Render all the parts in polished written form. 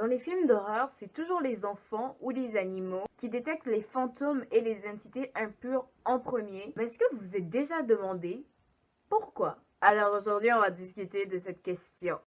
Dans les films d'horreur, c'est toujours les enfants ou les animaux qui détectent les fantômes et les entités impures en premier. Mais est-ce que vous vous êtes déjà demandé pourquoi? Alors aujourd'hui, on va discuter de cette question.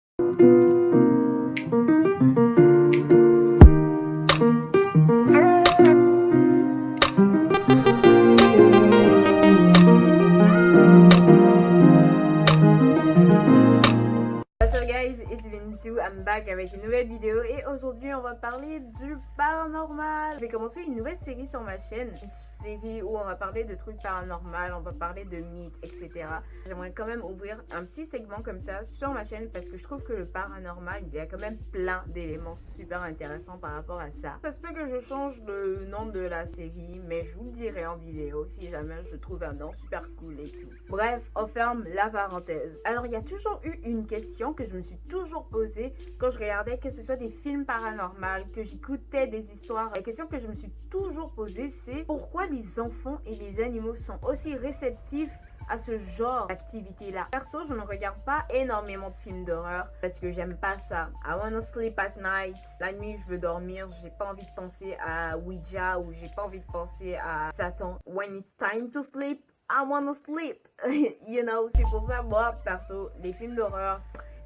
What's up guys, it's Vintu, I'm back avec une nouvelle vidéo et aujourd'hui on va parler du paranormal. Je vais commencer une nouvelle série sur ma chaîne, une série où on va parler de trucs paranormaux, on va parler de mythes, etc. J'aimerais quand même ouvrir un petit segment comme ça sur ma chaîne parce que je trouve que le paranormal, il y a quand même plein d'éléments super intéressants par rapport à ça. Ça se peut que je change le nom de la série, mais je vous le dirai en vidéo si jamais je trouve un nom super cool et tout. Bref, on ferme la parenthèse. Alors il y a toujours eu une question que je me suis toujours posée quand je regardais que ce soit des films paranormaux, que j'écoutais des histoires. La question que je me suis toujours posée, c'est pourquoi les enfants et les animaux sont aussi réceptifs à ce genre d'activité-là. Perso, je ne regarde pas énormément de films d'horreur parce que j'aime pas ça. I wanna sleep at night. La nuit, je veux dormir. J'ai pas envie de penser à Ouija ou j'ai pas envie de penser à Satan. When it's time to sleep, I wanna sleep. You know, c'est pour ça, moi, perso, les films d'horreur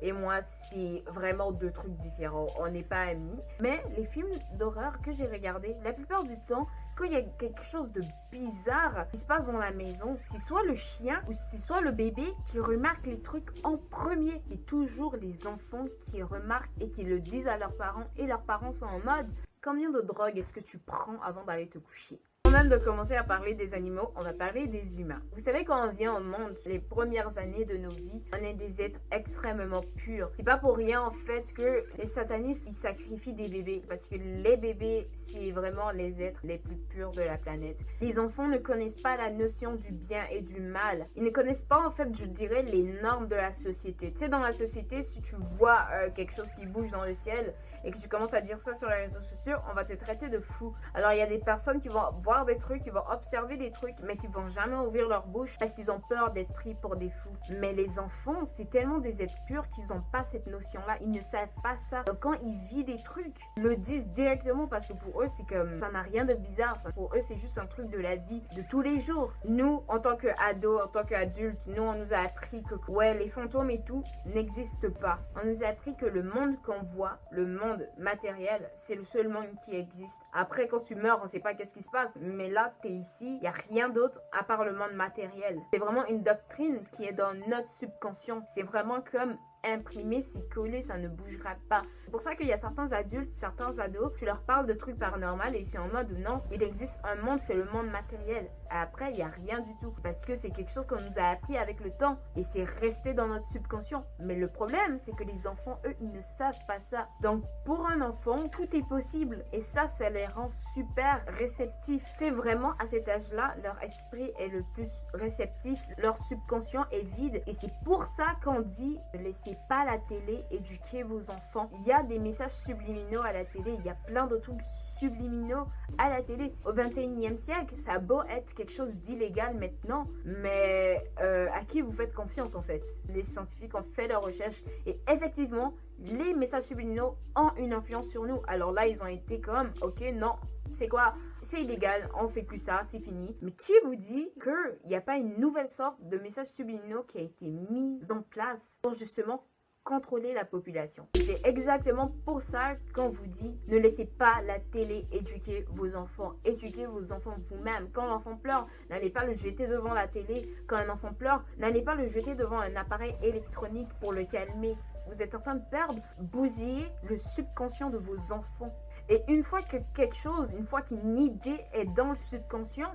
et moi, c'est vraiment deux trucs différents. On n'est pas amis. Mais les films d'horreur que j'ai regardés, la plupart du temps, quand il y a quelque chose de bizarre qui se passe dans la maison, c'est soit le chien ou c'est soit le bébé qui remarque les trucs en premier. C'est toujours les enfants qui remarquent et qui le disent à leurs parents. Et leurs parents sont en mode, combien de drogue est-ce que tu prends avant d'aller te coucher? Même de commencer à parler des animaux, on va parler des humains. Vous savez, quand on vient au monde, les premières années de nos vies, on est des êtres extrêmement purs. C'est pas pour rien en fait que les satanistes ils sacrifient des bébés parce que les bébés c'est vraiment les êtres les plus purs de la planète. Les enfants ne connaissent pas la notion du bien et du mal. Ils ne connaissent pas en fait, je dirais, les normes de la société. Tu sais, dans la société, si tu vois quelque chose qui bouge dans le ciel et que tu commences à dire ça sur les réseaux sociaux, on va te traiter de fou. Alors il y a des personnes qui vont voir des trucs, ils vont observer des trucs, mais qui vont jamais ouvrir leur bouche parce qu'ils ont peur d'être pris pour des fous. Mais les enfants, c'est tellement des êtres purs qu'ils n'ont pas cette notion-là. Ils ne savent pas ça. Donc quand ils vivent des trucs, ils le disent directement parce que pour eux, c'est comme ça n'a rien de bizarre. Ça. Pour eux, c'est juste un truc de la vie de tous les jours. Nous, en tant qu'ados, en tant qu'adultes, nous, on nous a appris que ouais, les fantômes et tout n'existent pas. On nous a appris que le monde qu'on voit, le monde matériel, c'est le seul monde qui existe. Après, quand tu meurs, on ne sait pas qu'est-ce qui se passe. Mais là, tu es ici, il n'y a rien d'autre à part le monde matériel. C'est vraiment une doctrine qui est dans notre subconscient. C'est vraiment comme imprimé, c'est collé, ça ne bougera pas. C'est pour ça qu'il y a certains adultes, certains ados, tu leur parles de trucs paranormaux et ils sont en mode non, il existe un monde, c'est le monde matériel. Après, il n'y a rien du tout parce que c'est quelque chose qu'on nous a appris avec le temps et c'est resté dans notre subconscient. Mais le problème, c'est que les enfants, eux, ils ne savent pas ça. Donc, pour un enfant, tout est possible et ça les rend super réceptifs. C'est vraiment à cet âge-là, leur esprit est le plus réceptif, leur subconscient est vide et c'est pour ça qu'on dit ne laissez pas la télé éduquer vos enfants. Il y a des messages subliminaux à la télé, il y a plein de trucs subliminaux à la télé. Au 21e siècle, ça a beau être quelque chose d'illégal maintenant, mais à qui vous faites confiance en fait? Les scientifiques ont fait leurs recherches et effectivement, les messages subliminaux ont une influence sur nous. Alors là, ils ont été comme, ok, non, c'est quoi? C'est illégal, on fait plus ça, c'est fini. Mais qui vous dit qu'il n'y a pas une nouvelle sorte de message subliminaux qui a été mise en place pour justement contrôler la population? C'est exactement pour ça qu'on vous dit ne laissez pas la télé éduquer vos enfants. Éduquez vos enfants vous-même. Quand l'enfant pleure, n'allez pas le jeter devant la télé. Quand un enfant pleure, n'allez pas le jeter devant un appareil électronique pour le calmer. Vous êtes en train de perdre, bousiller le subconscient de vos enfants. Et une fois que quelque chose, une fois qu'une idée est dans le subconscient,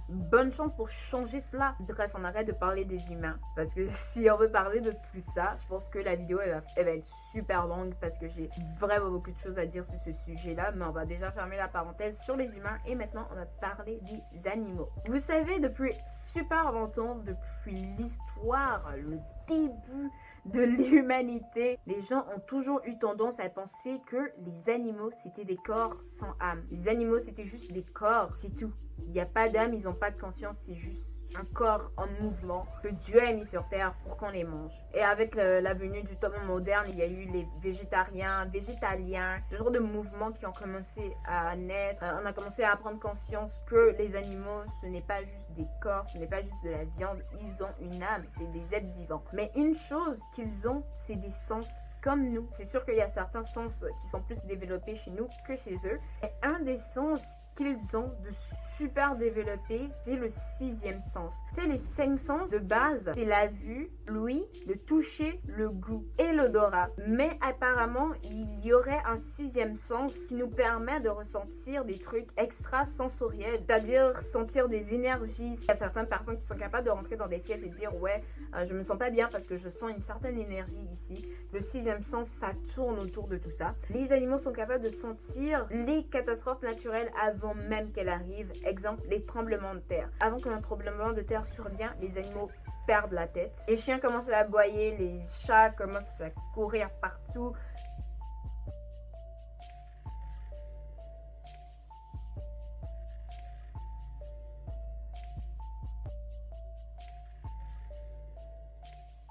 bonne chance pour changer cela. Bref, on arrête de parler des humains. Parce que si on veut parler de tout ça, je pense que la vidéo, elle va être super longue. Parce que j'ai vraiment beaucoup de choses à dire sur ce sujet-là. Mais on va déjà fermer la parenthèse sur les humains. Et maintenant, on va parler des animaux. Vous savez, depuis super longtemps, depuis l'histoire, le début de l'humanité, les gens ont toujours eu tendance à penser que les animaux c'était des corps sans âme. Les animaux c'était juste des corps, c'est tout. Il n'y a pas d'âme, ils n'ont pas de conscience, c'est juste un corps en mouvement que Dieu a mis sur terre pour qu'on les mange. Et avec la venue du temps moderne, il y a eu les végétariens, végétaliens, ce genre de mouvements qui ont commencé à naître. On a commencé à prendre conscience que les animaux, ce n'est pas juste des corps, ce n'est pas juste de la viande, ils ont une âme, c'est des êtres vivants. Mais une chose qu'ils ont, c'est des sens comme nous. C'est sûr qu'il y a certains sens qui sont plus développés chez nous que chez eux. Et un des sens qu'ils ont de super développé, c'est le 6e sens. C'est les 5 sens de base, c'est la vue, l'ouïe, le toucher, le goût et l'odorat. Mais apparemment, il y aurait un 6e sens qui nous permet de ressentir des trucs extrasensoriels, c'est-à-dire sentir des énergies. Il y a certaines personnes qui sont capables de rentrer dans des pièces et dire ouais, je me sens pas bien parce que je sens une certaine énergie ici. Le 6e sens, ça tourne autour de tout ça. Les animaux sont capables de sentir les catastrophes naturelles avant même qu'elle arrive. Exemple, les tremblements de terre. Avant qu'un tremblement de terre survienne, les animaux perdent la tête. Les chiens commencent à aboyer, les chats commencent à courir partout.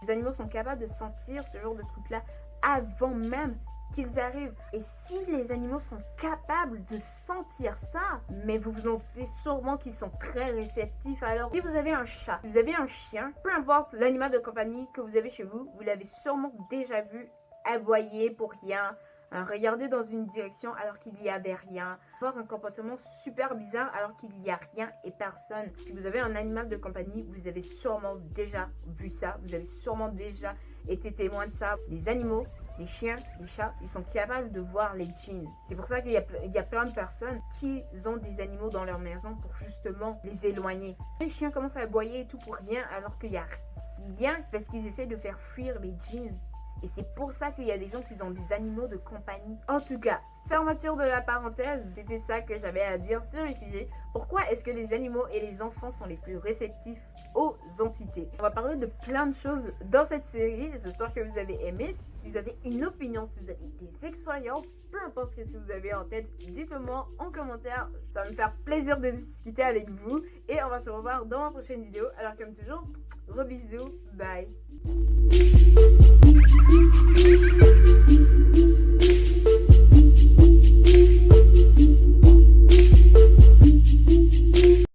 Les animaux sont capables de sentir ce genre de truc-là avant même qu'ils arrivent. Et si les animaux sont capables de sentir ça, mais vous vous en doutez sûrement qu'ils sont très réceptifs. Alors, si vous avez un chat, si vous avez un chien, peu importe l'animal de compagnie que vous avez chez vous, vous l'avez sûrement déjà vu aboyer pour rien, regarder dans une direction alors qu'il n'y avait rien, avoir un comportement super bizarre alors qu'il n'y a rien et personne. Si vous avez un animal de compagnie, vous avez sûrement déjà vu ça, vous avez sûrement déjà été témoin de ça. Les animaux, les chiens, les chats, ils sont capables de voir les djinns. C'est pour ça qu'il y a plein de personnes qui ont des animaux dans leur maison pour justement les éloigner. Les chiens commencent à aboyer et tout pour rien alors qu'il n'y a rien parce qu'ils essaient de faire fuir les djinns. Et c'est pour ça qu'il y a des gens qui ont des animaux de compagnie. En tout cas, fermeture de la parenthèse, c'était ça que j'avais à dire sur le sujet. Pourquoi est-ce que les animaux et les enfants sont les plus réceptifs aux entités? On va parler de plein de choses dans cette série. J'espère que vous avez aimé. Si vous avez une opinion, si vous avez des expériences, peu importe ce que vous avez en tête, dites-le moi en commentaire. Ça va me faire plaisir de discuter avec vous. Et on va se revoir dans ma prochaine vidéo. Alors comme toujours, gros bisous, bye.